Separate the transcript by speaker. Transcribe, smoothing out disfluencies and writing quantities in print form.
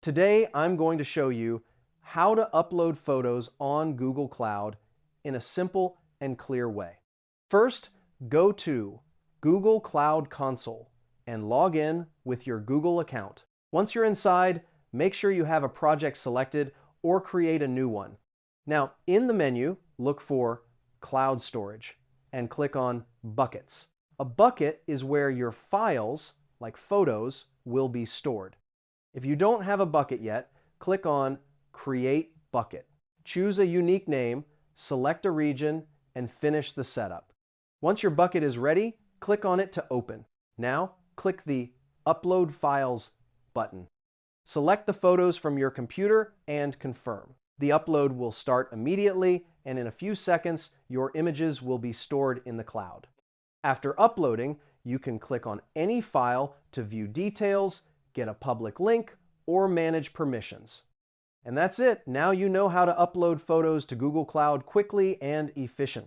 Speaker 1: Today, I'm going to show you how to upload photos on Google Cloud in a simple and clear way. First, go to Google Cloud Console and log in with your Google account. Once you're inside, make sure you have a project selected or create a new one. Now, in the menu, look for Cloud Storage and click on Buckets. A bucket is where your files, like photos, will be stored. If you don't have a bucket yet, click on Create Bucket. Choose a unique name, select a region, and finish the setup. Once your bucket is ready, click on it to open. Now, click the Upload Files button. Select the photos from your computer and confirm. The upload will start immediately, and in a few seconds, your images will be stored in the cloud. After uploading, you can click on any file to view details, get a public link, or manage permissions. And that's it. Now you know how to upload photos to Google Cloud quickly and efficiently.